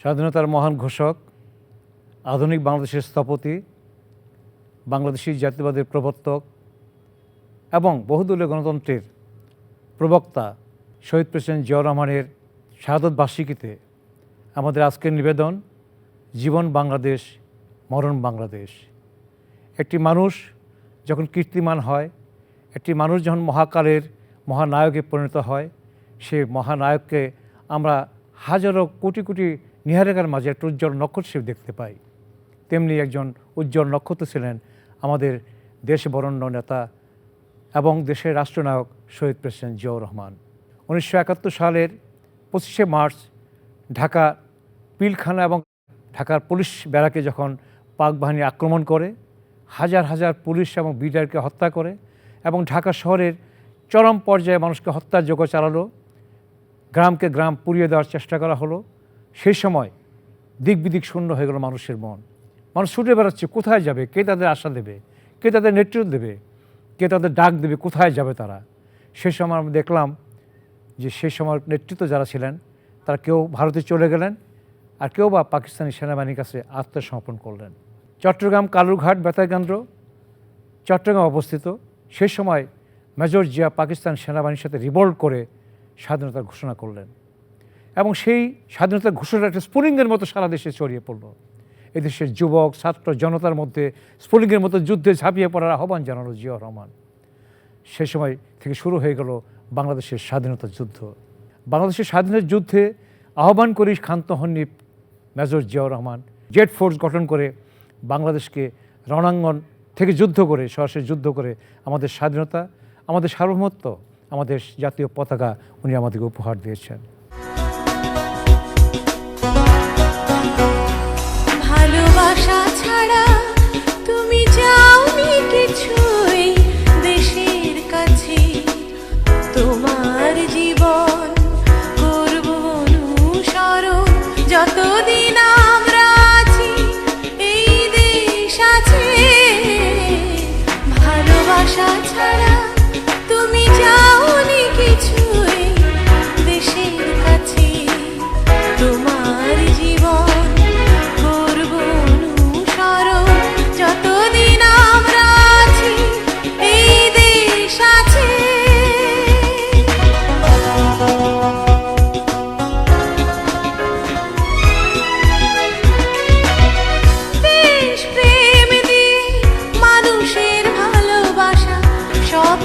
স্বাধীনতার মহান ঘোষক, আধুনিক বাংলাদেশের স্থপতি, বাংলাদেশি জাতীয়বাদের প্রবর্তক এবং বহুদলীয় গণতন্ত্রের প্রবক্তা শহীদ প্রেসিডেন্ট জিয়াউর রহমানের শাহাদত বার্ষিকীতে আমাদের আজকের নিবেদন জীবন বাংলাদেশ, মরণ বাংলাদেশ। একটি মানুষ যখন কীর্তিমান হয়, একটি মানুষ যখন মহাকালের মহানায়কে পরিণত হয়, সে মহানায়ককে আমরা হাজারো কোটি কোটি নীহারিকার মাঝে একটা উজ্জ্বল নক্ষত্র হিসেবে দেখতে পাই। তেমনি একজন উজ্জ্বল নক্ষত্র ছিলেন আমাদের দেশ বরেণ্য নেতা এবং দেশের রাষ্ট্রনায়ক শহীদ প্রেসিডেন্ট জিয়াউর রহমান। 1971 সালের 25শে মার্চ ঢাকা পিলখানা এবং ঢাকার পুলিশ ব্যারাকে যখন পাক বাহিনী আক্রমণ করে, হাজার হাজার পুলিশ এবং বিডিআরকে হত্যা করে এবং ঢাকা শহরের চরম পর্যায়ে মানুষকে হত্যার যজ্ঞ চালালো, গ্রামকে গ্রাম পুড়িয়ে দেওয়ার চেষ্টা করা হলো। সেই সময় দিক বিদিক শূন্য হয়ে গেল মানুষের মন। মানুষ ছুটে বেড়াচ্ছে, কোথায় যাবে, কে তাদের আশা দেবে, কে তাদের নেতৃত্ব দেবে, কে তাদের ডাক দেবে, কোথায় যাবে তারা। সেই সময় আমরা দেখলাম যে সেই সময় নেতৃত্ব যারা ছিলেন তারা কেউ ভারতে চলে গেলেন, আর কেউ বা পাকিস্তানি সেনাবাহিনীর কাছে আত্মসমর্পণ করলেন। চট্টগ্রাম কালুরঘাট বেতারকেন্দ্র চট্টগ্রাম অবস্থিত। সেই সময় মেজর জিয়া পাকিস্তান সেনাবাহিনীর সাথে রিভল্ট করে স্বাধীনতার ঘোষণা করলেন এবং সেই স্বাধীনতার ঘোষণা একটা স্ফুলিঙ্গের মতো সারা দেশে ছড়িয়ে পড়ল। এদেশের যুবক ছাত্র জনতার মধ্যে স্ফুলিঙ্গের মতো যুদ্ধে ঝাঁপিয়ে পড়ার আহ্বান জানালো জিয়াউর রহমান। সেই সময় থেকে শুরু হয়ে গেল বাংলাদেশের স্বাধীনতার যুদ্ধ। বাংলাদেশের স্বাধীনতার যুদ্ধে আহ্বান করেই ক্ষান্ত হননি major Ziaur Rahman. Z force গঠন করে বাংলাদেশকে রণাঙ্গন থেকে যুদ্ধ করে, সরাসরি যুদ্ধ করে আমাদের স্বাধীনতা, আমাদের সার্বভৌমত্ব, আমাদের জাতীয় পতাকা উনি আমাদেরকে উপহার দিয়েছেন। ভালোবাসা ছাড়া তুমি যাওনি কিছুই দেশের কাছে, তোমার জীবন করব অনুসরণ যতদিন আমরা আছি এই দেশ আছে। ভালোবাসা ছাড়া তুমি যাওনি কিছুই দেশের কাছে, তোমার জীবন করব অনুসরণ যতদিন আমরা আছি এই দেশ আছে। দেশ প্রেম দিয়ে মানুষের ভালোবাসা সব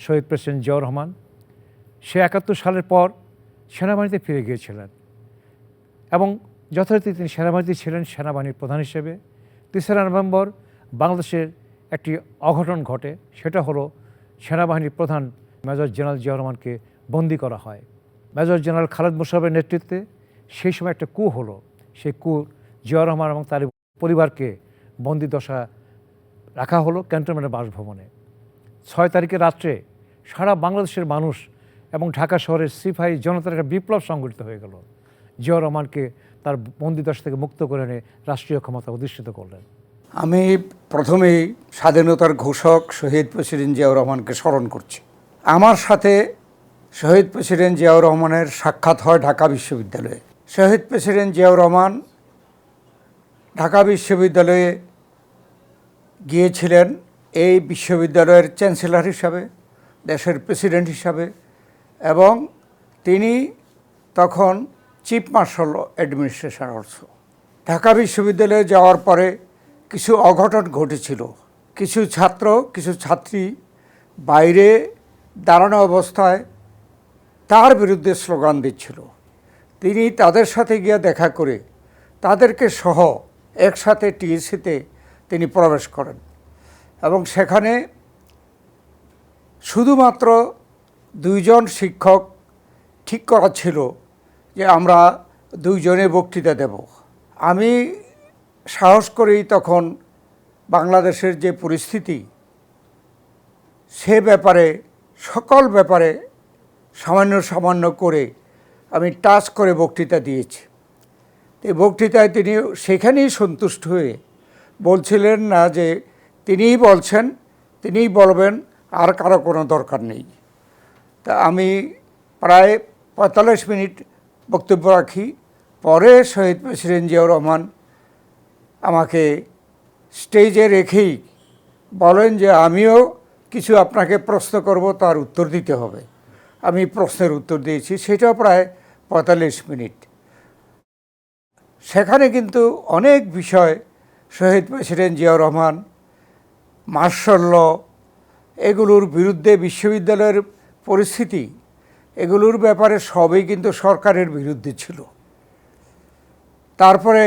শহীদ প্রেসিডেন্ট জিয়াউর রহমান। সে ৭১ সালের পর সেনাবাহিনীতে ফিরে গিয়েছিলেন এবং যথারীতি তিনি সেনাবাহিনীতে ছিলেন সেনাবাহিনীর প্রধান হিসেবে। ৩রা নভেম্বর বাংলাদেশের একটি অঘটন ঘটে, সেটা হলো সেনাবাহিনীর প্রধান মেজর জেনারেল জিয়াউর রহমানকে বন্দি করা হয়। মেজর জেনারেল খালেদ মোশাররফের নেতৃত্বে সেই সময় একটা কূ হলো। সেই কূ জিয়াউর রহমান এবং তার পরিবারকে বন্দিদশা রাখা হলো ক্যান্টনমেন্টের বাসভবনে। ৬ তারিখে রাত্রে সারা বাংলাদেশের মানুষ এবং ঢাকা শহরের সিপাহী জনতার একটা বিপ্লব সংগঠিত হয়ে গেল। জিয়াউর রহমানকে তার বন্দিদশা থেকে মুক্ত করে এনে রাষ্ট্রীয় ক্ষমতা অধিষ্ঠিত করলেন। আমি প্রথমেই স্বাধীনতার ঘোষক শহীদ প্রেসিডেন্ট জিয়াউর রহমানকে স্মরণ করছি। আমার সাথে শহীদ প্রেসিডেন্ট জিয়াউর রহমানের সাক্ষাৎ হয় ঢাকা বিশ্ববিদ্যালয়ে। শহীদ প্রেসিডেন্ট জিয়াউর রহমান ঢাকা বিশ্ববিদ্যালয়ে গিয়েছিলেন এই বিশ্ববিদ্যালয়ের চ্যান্সেলর হিসাবে, দেশের প্রেসিডেন্ট হিসাবে, এবং তিনি তখন chief marshal administration also. Dhaka বিশ্ববিদ্যালয়ে যাওয়ার পরে কিছু অঘটন ঘটেছিল। কিছু ছাত্র, কিছু ছাত্রী বাইরে দাঁড়ানো অবস্থায় তার বিরুদ্ধে স্লোগান দিচ্ছিল। তিনি তাদের সাথে গিয়ে দেখা করে তাদেরকে সহ একসাথে টিএসসিতে তিনি প্রবেশ করেন এবং সেখানে শুধুমাত্র 2 জন শিক্ষক ঠিক করা ছিল যে আমরা 2 জনে বক্তৃতা দেব। আমি সাহস করেই তখন বাংলাদেশের যে পরিস্থিতি, সে ব্যাপারে সকল ব্যাপারে সামান্য করে আমি টাচ করে বক্তৃতা দিয়েছি। এই বক্তৃতায় তিনি সেখানেই সন্তুষ্ট হয়ে বলছিলেন না যে তিনিই বলছেন, তিনিই বলবেন, আর কারো কোনো দরকার নেই। তা আমি প্রায় 45 মিনিট বক্তব্য রাখি। পরে শহীদ প্রেসিডেন্ট জিয়াউর রহমান আমাকে স্টেজে রেখেই বলেন যে আমিও কিছু আপনাকে প্রশ্ন করব, তার উত্তর দিতে হবে। আমি প্রশ্নের উত্তর দিয়েছি, সেটাও প্রায় 45 মিনিট। সেখানে কিন্তু অনেক বিষয় শহীদ president Ziaur Rahman, martial law, এগুলোর বিরুদ্ধে, বিশ্ববিদ্যালয়ের পরিস্থিতি, এগুলোর ব্যাপারে সবই কিন্তু সরকারের বিরুদ্ধে ছিল। তারপরে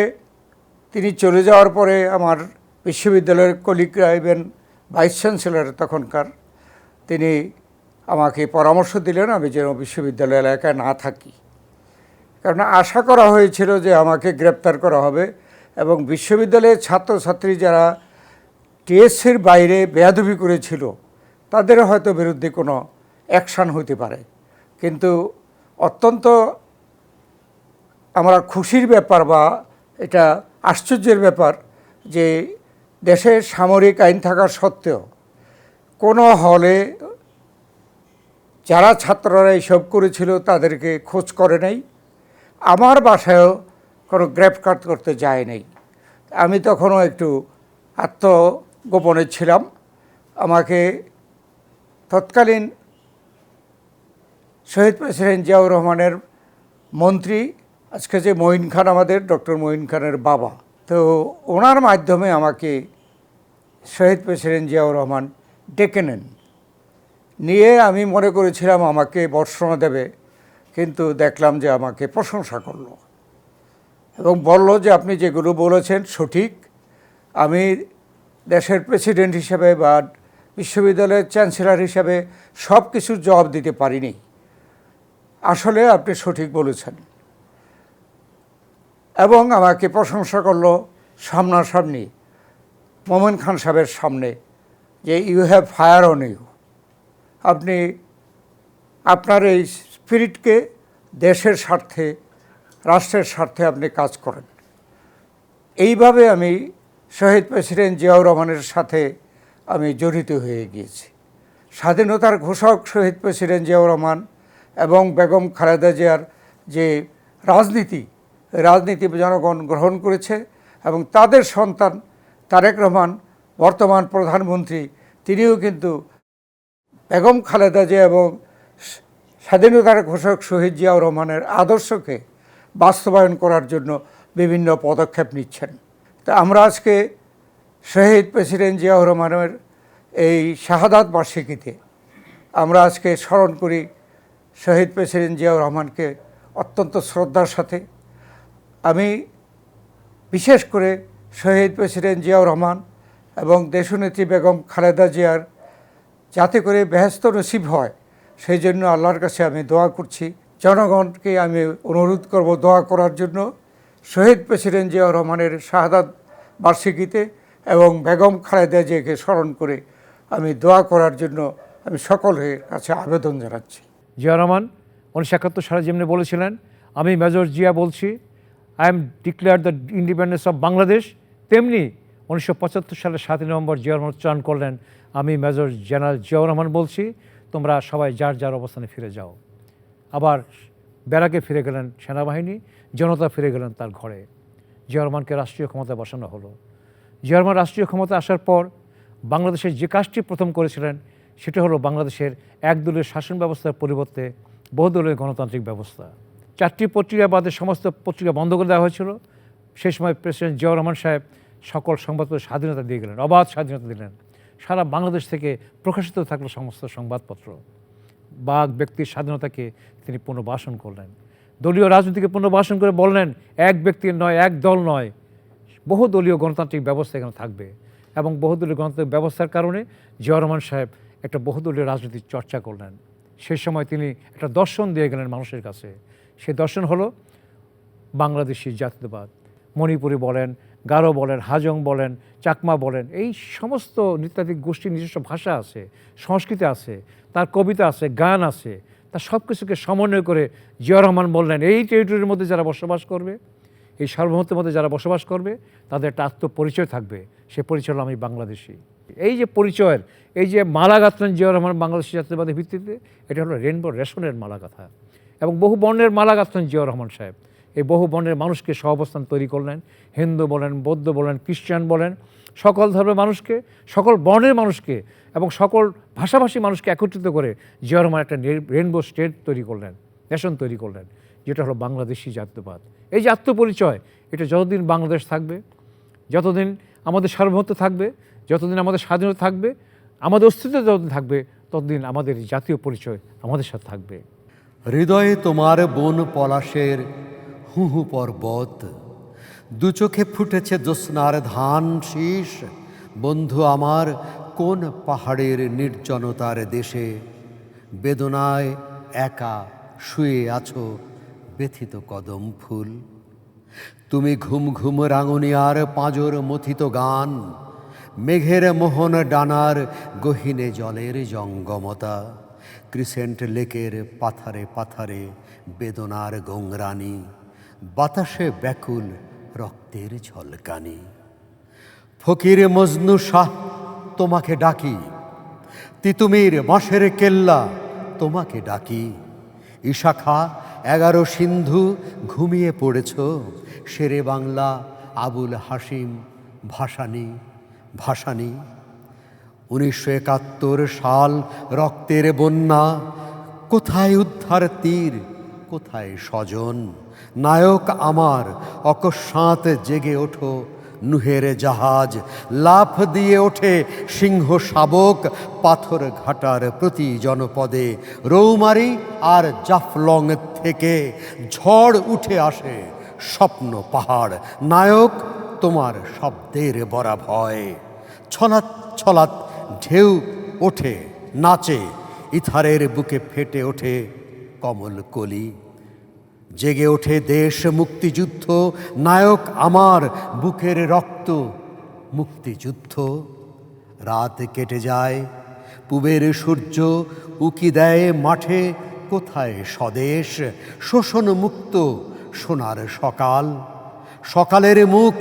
তিনি চলে যাওয়ার পরে আমার বিশ্ববিদ্যালয়ের কলিগরা, ইভেন ভাইস চ্যান্সেলর তখনকার, তিনি আমাকে পরামর্শ দিলেন আমি যেন বিশ্ববিদ্যালয় এলাকায় না থাকি। কারণ আশা করা হয়েছিল যে আমাকে গ্রেপ্তার করা হবে এবং বিশ্ববিদ্যালয়ের ছাত্রছাত্রী যারা টিএসসির বাইরে বেয়াদবি করেছিল তাদের হয়তো বিরুদ্ধে কোনো অ্যাকশান হতে পারে। কিন্তু অত্যন্ত আমরা খুশির ব্যাপার বা এটা আশ্চর্যের ব্যাপার যে দেশে সামরিক আইন থাকা সত্ত্বেও কোনো হলে যারা ছাত্ররা এইসব করেছিল তাদেরকে খোঁজ করে নাই। আমার বাসায়ও কোনো গ্রেফতার করতে যায় নাই। আমি তখনও একটু আত্মগোপনে ছিলাম। আমাকে তৎকালীন শহীদ প্রেসিডেন্ট জিয়াউর রহমানের মন্ত্রী, আজকে যে মঈন খান, আমাদের ডক্টর মঈন খানের বাবা, তো ওনার মাধ্যমে আমাকে শহীদ প্রেসিডেন্ট জিয়াউর রহমান ডেকে নেন। নিয়ে আমি মনে করেছিলাম আমাকে ভর্ৎসনা দেবে, কিন্তু দেখলাম যে আমাকে প্রশংসা করলো এবং বলল যে আপনি যেগুলো বলেছেন সঠিক। আমি দেশের প্রেসিডেন্ট হিসেবে বা বিশ্ববিদ্যালয়ের চ্যান্সেলর হিসেবে সব কিছুর জবাব দিতে পারিনি, আসলে আপনি সঠিক বলেছেন। এবং আমাকে প্রশংসা করলো সামনাসামনি মোমেন খান সাহেবের সামনে যে you have fire on you, আপনি আপনার এই স্পিরিটকে দেশের স্বার্থে, রাষ্ট্রের স্বার্থে আপনি কাজ করেন। এইভাবে আমি শহীদ প্রেসিডেন্ট জিয়াউর রহমানের সাথে আমি জড়িত হয়ে গিয়েছি। স্বাধীনতার ঘোষক শহীদ প্রেসিডেন্ট জিয়াউর রহমান এবং বেগম খালেদা জিয়ার যে রাজনীতি জনগণ গ্রহণ করেছে এবং তাদের সন্তান তারেক রহমান, বর্তমান প্রধানমন্ত্রী, তিনিও কিন্তু বেগম খালেদা জিয়া এবং স্বাধীনতার ঘোষক শহীদ জিয়াউর রহমানের আদর্শকে বাস্তবায়ন করার জন্য বিভিন্ন পদক্ষেপ নিচ্ছেন। তা আমরা আজকে শহীদ প্রেসিডেন্ট জিয়াউর রহমানের এই শাহাদাত বার্ষিকীতে আমরা আজকে স্মরণ করি শহীদ প্রেসিডেন্ট জিয়াউর রহমানকে অত্যন্ত শ্রদ্ধার সাথে। আমি বিশেষ করে শহীদ প্রেসিডেন্ট জিয়াউর রহমান এবং দেশনেত্রী বেগম খালেদা জিয়ার যাতে করে বেহেশত নসিব হয় সেই জন্য আল্লাহর কাছে আমি দোয়া করছি। জনগণকে আমি অনুরোধ করব দোয়া করার জন্য শহীদ প্রেসিডেন্ট জিয়াউর রহমানের শাহাদাত বার্ষিকীতে এবং বেগম খালেদা জিয়াকে স্মরণ করে আমি দোয়া করার জন্য আমি সকলের কাছে আবেদন জানাচ্ছি। জিয়া রহমান 1971 সালে যেমনি বলেছিলেন, আমি মেজর জিয়া বলছি, I am declare the independence of Bangladesh, তেমনি 1975 সালে 7 নভেম্বর জিয়া রহমান উচ্চারণ করলেন, আমি মেজর জেনারেল জিয়াউর রহমান বলছি, তোমরা সবাই যার যার অবস্থানে ফিরে যাও। আবার ব্যারাকে ফিরে গেলেন সেনাবাহিনী, জনতা ফিরে গেলেন তার ঘরে। জিয়া রহমানকে রাষ্ট্রীয় ক্ষমতায় বসানো হলো। জিয়া রহমান রাষ্ট্রীয় ক্ষমতা আসার পর বাংলাদেশের যে কাজটি প্রথম করেছিলেন সেটা হলো বাংলাদেশের একদলীয় শাসন ব্যবস্থার পরিবর্তে বহুদলীয় গণতান্ত্রিক ব্যবস্থা। 4টি পত্রিকা বাদে সমস্ত পত্রিকা বন্ধ করে দেওয়া হয়েছিল। সেই সময় প্রেসিডেন্ট জিয়াউর রহমান সাহেব সকল সংবাদপত্রের স্বাধীনতা দিয়ে গেলেন, অবাধ স্বাধীনতা দিলেন। সারা বাংলাদেশ থেকে প্রকাশিত থাকলো সমস্ত সংবাদপত্র। বাক ব্যক্তির স্বাধীনতাকে তিনি পুনর্বাসন করলেন। দলীয় রাজনীতিকে পুনর্বাসন করে বললেন, এক ব্যক্তির নয়, এক দল নয়, বহুদলীয় গণতান্ত্রিক ব্যবস্থা এখানে থাকবে। এবং বহুদলীয় গণতান্ত্রিক ব্যবস্থার কারণে জিয়াউর রহমান সাহেব একটা বহুদলীয় রাজনীতির চর্চা করলেন। সেই সময় তিনি একটা দর্শন দিয়ে গেলেন মানুষের কাছে। সেই দর্শন হলো বাংলাদেশি জাতীয়তাবাদ। মণিপুরি বলেন, গারো বলেন, হাজং বলেন, চাকমা বলেন, এই সমস্ত নৃতাত্ত্বিক গোষ্ঠীর নিজস্ব ভাষা আছে, সংস্কৃতি আছে, তার কবিতা আছে, গান আছে, তার সব কিছুকে সমন্বয় করে জিয়াউর রহমান বললেন, এই টেরিটরির মধ্যে যারা বসবাস করবে, এই সার্বভৌমত্বের মধ্যে যারা বসবাস করবে, তাদের একটা আত্মপরিচয় থাকবে। সে পরিচয় হলো আমি বাংলাদেশি। এই যে পরিচয়ের, এই যে মালা গাঁথলেন জিয়াউর রহমান বাংলাদেশি জাতীয়তাবাদের ভিত্তিতে, এটা হলো রেনবো রেশনের মালা গাঁথা। এবং বহু বর্ণের মালা গাঁথলেন জিয়াউর রহমান সাহেব। এই বহু বর্ণের মানুষকে সহাবস্থান তৈরি করলেন। হিন্দু বলেন, বৌদ্ধ বলেন, খ্রিস্টান বলেন, সকল ধর্মের মানুষকে, সকল বর্ণের মানুষকে এবং সকল ভাষাভাষী মানুষকে একত্রিত করে জিয়াউর রহমান একটা রেনবো স্টেট তৈরি করলেন, নেশন তৈরি করলেন, যেটা হলো বাংলাদেশি জাতীয়তাবাদ। এই যে আত্মপরিচয়, এটা যতদিন বাংলাদেশ থাকবে, যতদিন আমাদের সার্বভৌমত্ব থাকবে, যতদিন আমাদের স্বাধীনতা থাকবে, আমাদের অস্তিত্ব যতদিন থাকবে, ততদিন আমাদের জাতীয় পরিচয় আমাদের সাথে থাকবে। হৃদয়ে তোমার বন পলাশের হু হু পর্বত, দু চোখে ফুটেছে জ্যোৎস্নার ধান শীষ। বন্ধু আমার কোন পাহাড়ের নির্জনতার দেশে বেদনায় একা শুয়ে আছো ব্যথিত কদম ফুল। তুমি ঘুম ঘুম রাঙুনিয়ার পাঁজর মথিত গান, মেঘের মোহন ডানার গহীনে জলের জঙ্গমতা, ক্রিসেন্ট লেকের পাথারে পাথারে বেদনার গংরানি, বাতাসে ব্যাকুল রক্তের ঝলকানি। ফকির মজনু শাহ তোমাকে ডাকি, তিতুমির বাঁশের কেল্লা তোমাকে ডাকি। ইশাখা 11 সিন্ধু ঘুমিয়ে পড়েছ, শেরে বাংলা আবুল হাসিম ভাসানী ভাসানী। 1971 সাল রক্তের বন্যা, কোথায় উদ্ধার তীর, কোথায় স্বজন? নায়ক আমার অকস্মাৎ জেগে ওঠো নুহের জাহাজ, লাফ দিয়ে ওঠে সিংহ শাবক পাথর ঘাটার প্রতি জনপদে। রৌমারি আর জাফলং থেকে ঝড় উঠে আসে স্বপ্ন পাহাড়। নায়ক তোমার শব্দের বরা ভয়, ছলাৎ ছলাৎ ঢেউ ওঠে নাচে, ইথারের বুকে ফেটে ওঠে কমল কলি। জেগে ওঠে দেশ মুক্তিযুদ্ধ, নায়ক আমার বুকের রক্ত মুক্তিযুদ্ধ। রাত কেটে যায়, পূবের সূর্য উকি দেয় মাঠে, কোথায় স্বদেশ? শোষণ মুক্ত সোনার সকাল, সকালের মুখ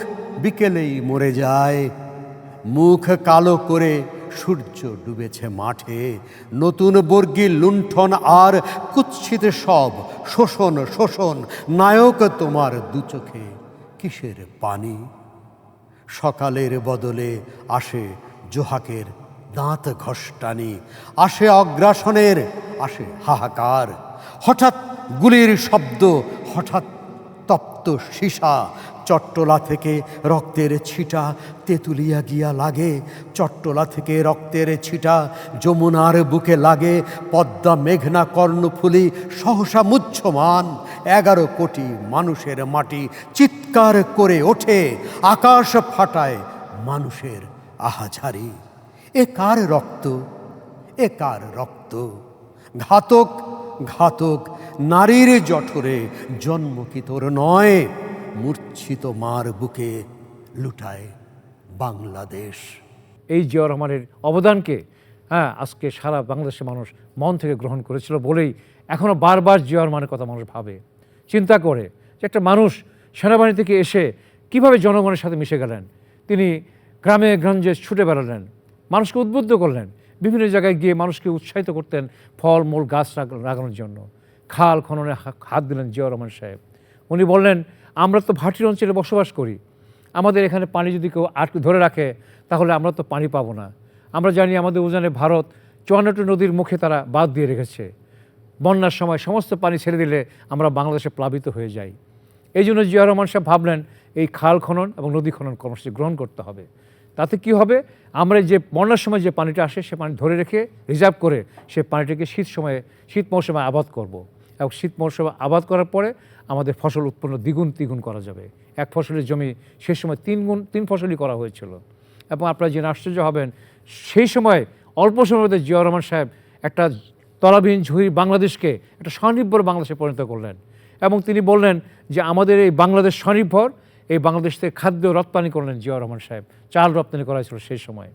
বিকেলেই মরে যায়। মুখ কালো করে সূর্য ডুবেছে মাঠে, নতুন বর্গী লুণ্ঠন আর কুৎসিত সব শোষণ শোষণ। নায়ক তোমার দু চোখে কিসের পানি? সকালের বদলে আসে জোহাকের দাঁত ঘষ্টানি, আসে অগ্রাসনের, আসে হাহাকার। হঠাৎ গুলির শব্দ, হঠাৎ তপ্ত সীসা, চট্টলা থেকে রক্তের ছিটা তেঁতুলিয়া গিয়া লাগে, চট্টলা থেকে রক্তের ছিটা যমুনার বুকে লাগে, পদ্মা মেঘনা কর্ণফুলী সহসা মুহ্যমান, 11 কোটি মানুষের মাটি চিৎকার করে ওঠে, আকাশ ফাটায় মানুষের আহাজারি। এ কার রক্ত, এ কার রক্ত? ঘাতক ঘাতক নারীর জঠরে জন্ম কি তোর নয়? মূর্ছিত মার বুকে লুটায় বাংলাদেশ। এই জিয়াউর রহমানের অবদানকে আজকে সারা বাংলাদেশের মানুষ মন থেকে গ্রহণ করেছিল বলেই এখনও বারবার জিয়াউর রহমানের কথা মানুষ ভাবে, চিন্তা করে যে একটা মানুষ সেনাবাহিনী থেকে এসে কিভাবে জনগণের সাথে মিশে গেলেন। তিনি গ্রামে গঞ্জে ছুটে বেড়ালেন, মানুষকে উদ্বুদ্ধ করলেন, বিভিন্ন জায়গায় গিয়ে মানুষকে উৎসাহিত করতেন ফল মূল গাছ লাগানোর জন্য। খাল খননে হাত দিলেন জিয়াউর রহমান সাহেব। উনি বললেন, আমরা তো ভাটির অঞ্চলে বসবাস করি, আমাদের এখানে পানি যদি কেউ আটকে ধরে রাখে তাহলে আমরা তো পানি পাবো না। আমরা জানি আমাদের উজানে ভারত 54টি নদীর মুখে তারা বাঁধ দিয়ে রেখেছে, বন্যার সময় সমস্ত পানি ছেড়ে দিলে আমরা বাংলাদেশে প্লাবিত হয়ে যাই। এই জন্য জিয়াউর রহমান সাহেব ভাবলেন এই খাল খনন এবং নদী খনন কর্মসূচি গ্রহণ করতে হবে। তাতে কি হবে, আমরা যে বন্যার সময় যে পানিটা আসে সে পানি ধরে রেখে রিজার্ভ করে সে পানিটাকে শীত মৌসুমে আবাদ করব। এবং শীত মৌসুমে আবাদ করার পরে আমাদের ফসল উৎপন্ন দ্বিগুণ তিগুণ করা যাবে। এক ফসলের জমি সেই সময় 3 ফসলই করা হয়েছিল। এবং আপনারা জেনে আশ্চর্য হবেন, সেই সময় অল্প সময়ের মধ্যে জিয়াউর রহমান সাহেব একটা তলাবিহীন ঝুড়ি বাংলাদেশকে একটা স্বনির্ভর বাংলাদেশে পরিণত করলেন। এবং তিনি বললেন যে আমাদের এই বাংলাদেশ স্বনির্ভর, এই বাংলাদেশ থেকে খাদ্য রপ্তানি করলেন জিয়াউর রহমান সাহেব, চাল রপ্তানি করা হয়েছিল সেই সময়।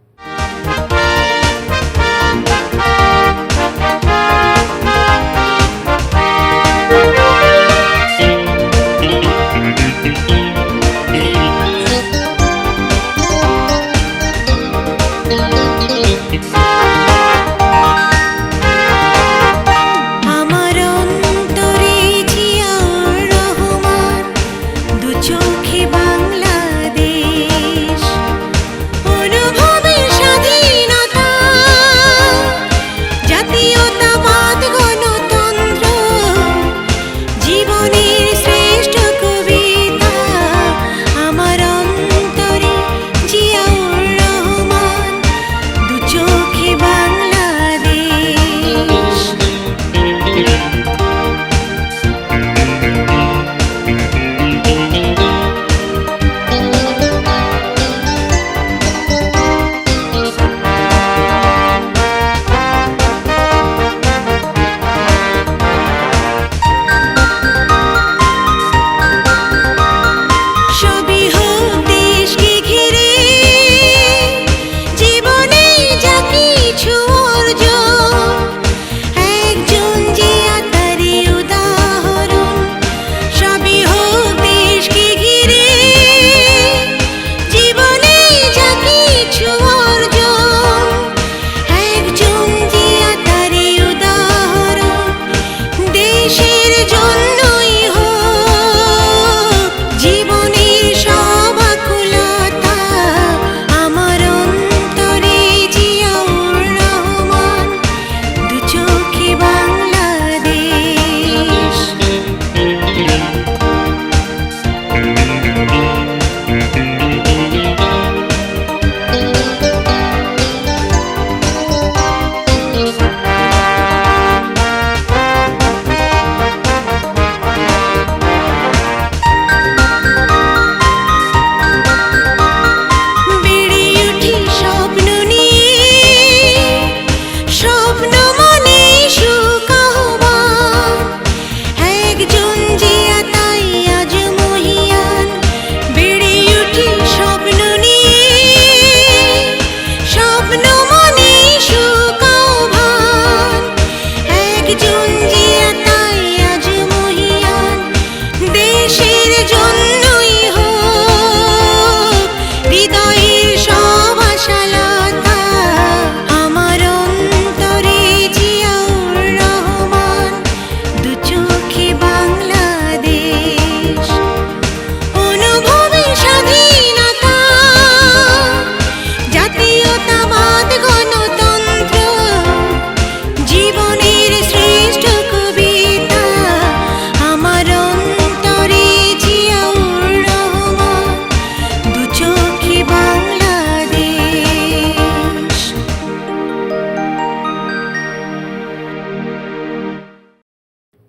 আমার অন্তরে জিয়াউর রহমান, দু চোখে বাংলাদেশ, অনুভবে স্বাধীনতা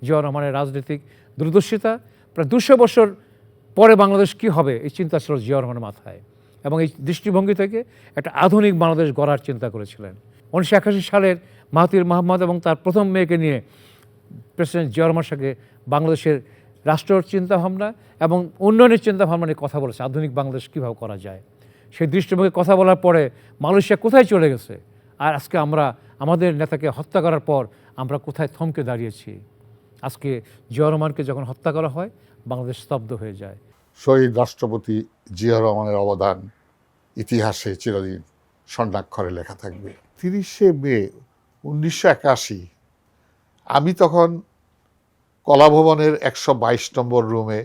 জিয়াউর রহমানের রাজনৈতিক দূরদর্শিতা। প্রায় 200 বছর পরে বাংলাদেশ কী হবে এই চিন্তা ছিল জিয়াউর রহমানের মাথায়, এবং এই দৃষ্টিভঙ্গি থেকে একটা আধুনিক বাংলাদেশ গড়ার চিন্তা করেছিলেন। 1981 সালের মাহাথির মোহাম্মদ এবং তার প্রথম মেয়েকে নিয়ে প্রেসিডেন্ট জিয়াউর রহমানের সঙ্গে বাংলাদেশের রাষ্ট্রের চিন্তাভাবনা এবং উন্নয়নের চিন্তাভাবনা নিয়ে কথা বলেছে, আধুনিক বাংলাদেশ কীভাবে করা যায়। সেই দৃষ্টিভঙ্গি কথা বলার পরে মালয়েশিয়া কোথায় চলে গেছে, আর আজকে আমরা আমাদের নেতাকে হত্যা করার পর আমরা কোথায় থমকে দাঁড়িয়েছি। আজকে জিয়াউর রহমানকে যখন হত্যা করা হয় বাংলাদেশ স্তব্ধ হয়ে যায়। শহীদ রাষ্ট্রপতি জিয়াউর রহমানের অবদান ইতিহাসে চিরদিন স্বর্ণাক্ষরে লেখা থাকবে। 30শে মে 1981 আমি তখন কলাভবনের 122 নম্বর রুমে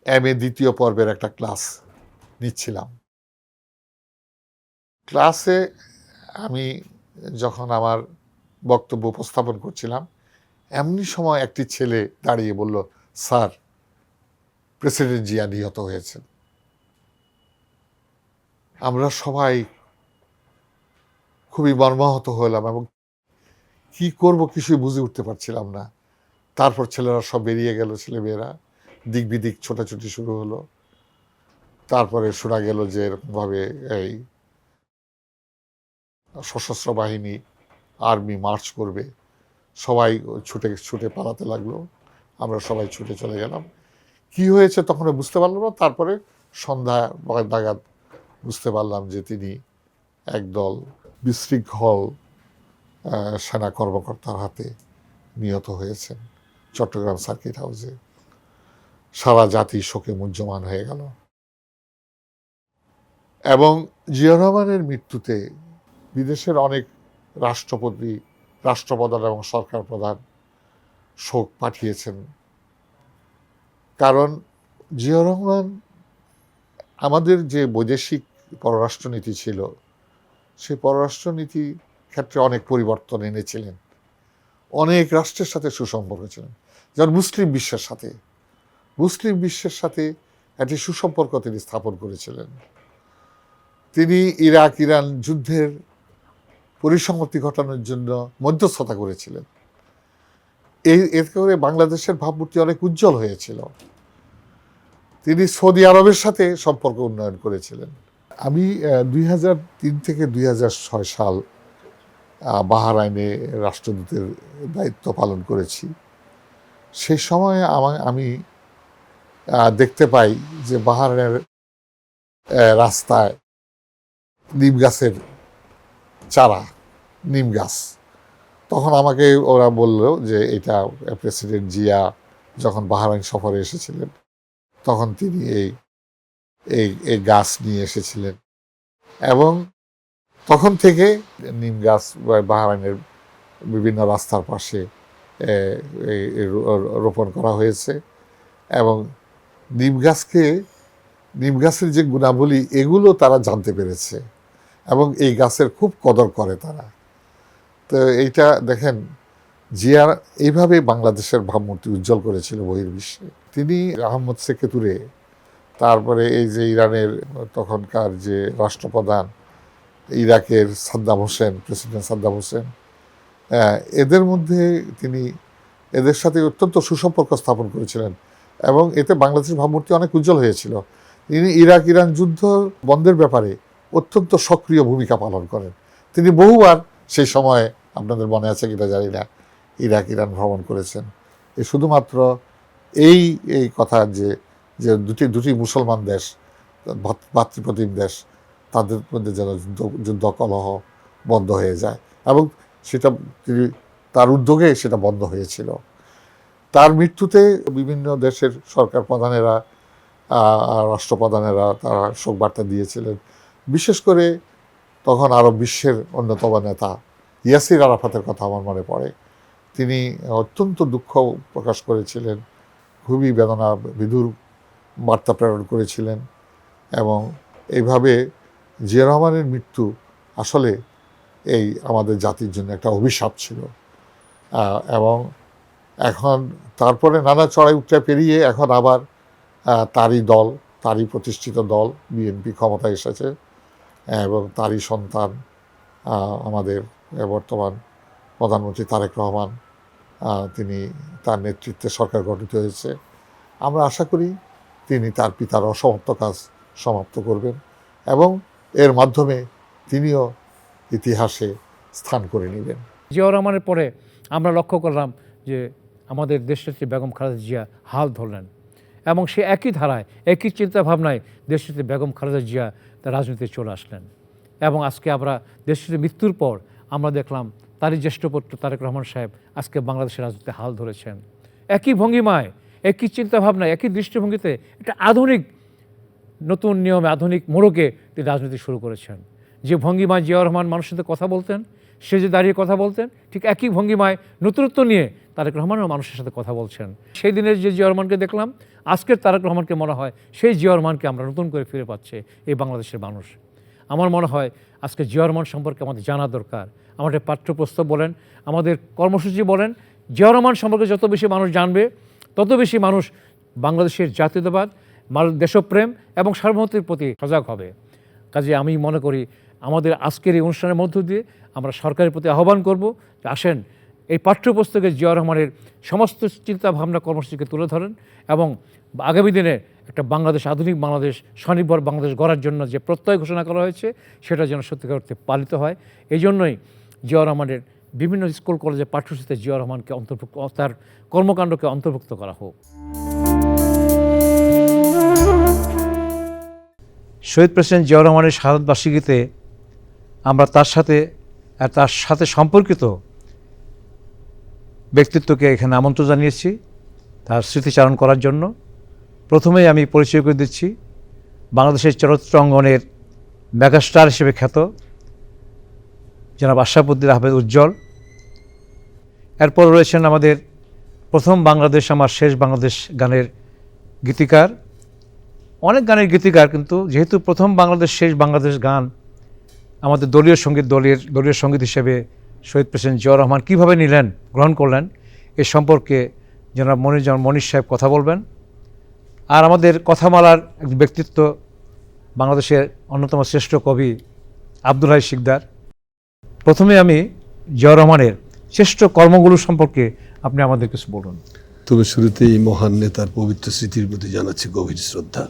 MA দ্বিতীয় পর্বের একটা ক্লাস নিচ্ছিলাম। ক্লাসে আমি যখন আমার বক্তব্য উপস্থাপন করছিলাম, এমনি সময় একটি ছেলে দাঁড়িয়ে বলল, স্যার, প্রেসিডেন্ট জিয়া নিহত হয়েছেন। আমরা সবাই খুবই মর্মাহত হলাম এবং কি করব কিছুই বুঝে উঠতে পারছিলাম না। তারপর ছেলেরা সব বেরিয়ে গেল, ছেলেমেয়েরা দিক বিদিক ছোটাছুটি শুরু হলো। তারপরে শোনা গেল যে এরকমভাবে এই সশস্ত্র বাহিনী আর্মি মার্চ করবে। সবাই ছুটে ছুটে পালাতে লাগলো, আমরা সবাই ছুটে চলে গেলাম। কি হয়েছে তখন বুঝতে পারলাম না। তারপরে সন্ধ্যা নাগাদ বুঝতে পারলাম যে তিনি একদল বিশৃঙ্খল সেনা কর্মকর্তার হাতে নিহত হয়েছেন চট্টগ্রাম সার্কিট হাউসে। সারা জাতি শোকে মুহ্যমান হয়ে গেল। এবং জিয়াউর রহমানের মৃত্যুতে বিদেশের অনেক রাষ্ট্রপতি, রাষ্ট্রপ্রধান এবং সরকার প্রধান শোক পাঠিয়েছেন। কারণ জিয়াউর রহমান আমাদের যে বৈদেশিক পররাষ্ট্রনীতি ছিল, সেই পররাষ্ট্রনীতি ক্ষেত্রে অনেক পরিবর্তন এনেছিলেন। অনেক রাষ্ট্রের সাথে সুসম্পর্ক ছিলেন, যেমন মুসলিম বিশ্বের সাথে একটি সুসম্পর্ক তিনি স্থাপন করেছিলেন। তিনি ইরাক ইরান যুদ্ধের পরিসমাপ্তি ঘটানোর জন্য মধ্যস্থতা করেছিলেন। এতে করে বাংলাদেশের ভাবমূর্তি অনেক উজ্জ্বল হয়েছিল। তিনি সৌদি আরবের সাথে সম্পর্ক উন্নয়ন করেছিলেন। আমি 2003 থেকে 2006 সাল বাহরাইনে রাষ্ট্রদূতের দায়িত্ব পালন করেছি। সেই সময়ে আমি দেখতে পাই যে বাহরাইনের রাস্তায় নিম গাছের চারা, নিম গাছ। তখন আমাকে ওরা বলল যে এটা প্রেসিডেন্ট জিয়া যখন বাহরাইন সফরে এসেছিলেন তখন তিনি এই গাছ নিয়ে এসেছিলেন। এবং তখন থেকে নিম গাছ বাহরাইনের বিভিন্ন রাস্তার পাশে রোপণ করা হয়েছে। এবং নিম গাছের যে গুণাবলী এগুলো তারা জানতে পেরেছে এবং এই গাছের খুব কদর করে তারা। তো এইটা দেখেন, জিয়া এইভাবে বাংলাদেশের ভাবমূর্তি উজ্জ্বল করেছিল বহির্বিশ্বে। তিনি আহমদ সেকেতুরে, তারপরে এই যে ইরানের তখনকার যে রাষ্ট্রপ্রধান, ইরাকের সাদ্দাম হোসেন, প্রেসিডেন্ট সাদ্দাম হোসেন, এদের মধ্যে তিনি এদের সাথে অত্যন্ত সুসম্পর্ক স্থাপন করেছিলেন এবং এতে বাংলাদেশের ভাবমূর্তি অনেক উজ্জ্বল হয়েছিল। তিনি ইরাক ইরান যুদ্ধ বন্ধের ব্যাপারে অত্যন্ত সক্রিয় ভূমিকা পালন করেন। তিনি বহুবার সেই সময়ে, আপনাদের মনে আছে কিনা জানি না, ইরাক ইরান ভ্রমণ করেছেন। শুধুমাত্র এই কথা যে দুটি মুসলমান দেশ, ভাতৃপ্রতিম দেশ, তাদের মধ্যে যেন যুদ্ধ কলহ বন্ধ হয়ে যায়, এবং সেটা তিনি তার উদ্যোগে সেটা বন্ধ হয়েছিল। তার মৃত্যুতে বিভিন্ন দেশের সরকার প্রধানেরা, রাষ্ট্রপ্রধানেরা তারা শোকবার্তা দিয়েছিলেন। বিশেষ করে তখন আরব বিশ্বের অন্যতম নেতা ইয়াসির আরাফাতের কথা আমার মনে পড়ে। তিনি অত্যন্ত দুঃখ প্রকাশ করেছিলেন, খুবই বেদনা বিধুর বার্তা প্রেরণ করেছিলেন। এবং এইভাবে জিয়াউর রহমানের মৃত্যু আসলে এই আমাদের জাতির জন্য একটা অভিশাপ ছিল। এবং এখন তারপরে নানা চড়াই উতরাই পেরিয়ে এখন আবার তারই প্রতিষ্ঠিত দল বিএনপি ক্ষমতায় এসেছে এবং তারই সন্তান আমাদের বর্তমান প্রধানমন্ত্রী তারেক রহমান তিনি তার নেতৃত্বে সরকার গঠিত হয়েছে। আমরা আশা করি তিনি তার পিতার অসমাপ্ত কাজ সমাপ্ত করবেন এবং এর মাধ্যমে তিনিও ইতিহাসে স্থান করে নেবেন। জিয়াউর রহমানের পরে আমরা লক্ষ্য করলাম যে আমাদের দেশনেত্রী বেগম খালেদা জিয়া হাল ধরলেন এবং সে একই ধারায় একই চিন্তাভাবনায় দেশনেত্রী বেগম খালেদা জিয়া তার রাজনীতিতে চলে আসলেন এবং আজকে আমরা দেশনেত্রীর মৃত্যুর পর আমরা দেখলাম তারই জ্যেষ্ঠ পুত্র তারেক রহমান সাহেব আজকে বাংলাদেশের রাজনীতিতে হাল ধরেছেন। একই ভঙ্গিমায়, একই চিন্তাভাবনায়, একই দৃষ্টিভঙ্গিতে একটা আধুনিক নতুন নিয়মে, আধুনিক মোড়কে তিনি রাজনীতি শুরু করেছেন। যে ভঙ্গিমায় জিয়াউর রহমান মানুষের সাথে কথা বলতেন, সে যে দাঁড়িয়ে কথা বলতেন, ঠিক একই ভঙ্গিমায় নতুনত্ব নিয়ে তারেক রহমানও মানুষের সাথে কথা বলছেন। সেই দিনের যে জিয়াউর রহমানকে দেখলাম, আজকের তারেক রহমানকে মনে হয় সেই জিয়াউর রহমানকে আমরা নতুন করে ফিরে পাচ্ছে এই বাংলাদেশের মানুষ। আমার মনে হয় আজকে জিয়াউর রহমান সম্পর্কে আমাদের জানা দরকার। আমাদের পাঠ্যপুস্তক বলেন, আমাদের কর্মসূচি বলেন, জিয়াউর রহমান সম্পর্কে যত বেশি মানুষ জানবে তত বেশি মানুষ বাংলাদেশের জাতীয়তাবাদ, দেশপ্রেম এবং সার্বভৌমত্বের প্রতি সজাগ হবে। কাজে আমি মনে করি আমাদের আজকের এই অনুষ্ঠানের মধ্য দিয়ে আমরা সরকারের প্রতি আহ্বান করব যে আসেন এই পাঠ্যপুস্তকে জিয়াউর রহমানের সমস্ত চিন্তা ভাবনা কর্মসূচিকে তুলে ধরেন এবং আগামী দিনে একটা বাংলাদেশ, আধুনিক বাংলাদেশ, স্বনির্ভর বাংলাদেশ গড়ার জন্য যে প্রত্যয় ঘোষণা করা হয়েছে সেটা যেন সত্যিকার অর্থে পালিত হয়। এই জন্যই জিয়াউর রহমানের বিভিন্ন স্কুল কলেজের পাঠ্যসূচিতে জিয়াউর রহমানকে অন্তর্ভুক্ত, তার কর্মকাণ্ডকে অন্তর্ভুক্ত করা হোক। শহীদ প্রেসিডেন্ট জিয়াউর রহমানের শাহাদাত বার্ষিকীতে আমরা তার সাথে সম্পর্কিত ব্যক্তিত্বকে এখানে আমন্ত্রণ জানিয়েছি তার স্মৃতিচারণ করার জন্য। প্রথমেই আমি পরিচয় করে দিচ্ছি বাংলাদেশের চলচ্চিত্র অঙ্গনের মেগাস্টার হিসেবে খ্যাত জনাব আশরাফ উদ্দিন আহমেদ উজ্জ্বল। এরপর রয়েছেন আমাদের প্রথম বাংলাদেশ আমার শেষ বাংলাদেশ গানের গীতিকার, অনেক গানের গীতিকার, কিন্তু যেহেতু প্রথম বাংলাদেশ শেষ বাংলাদেশ গান আমাদের দলীয় সঙ্গীত হিসেবে শহীদ প্রেসিডেন্ট জিয়াউর রহমান কীভাবে নিলেন, গ্রহণ করলেন, এ সম্পর্কে জনাব মনির সাহেব কথা বলবেন। আর আমাদের কথামালার এক ব্যক্তিত্ব বাংলাদেশের অন্যতম শ্রেষ্ঠ কবি আব্দুল হাই শিকদার। প্রথমে আমি জিয়াউর রহমানের শ্রেষ্ঠ কর্মগুলো সম্পর্কে আপনি আমাদের কিছু বলুন। তবে শুরুতে এই মহান নেতার পবিত্র স্মৃতির প্রতি জানাচ্ছি গভীর শ্রদ্ধা।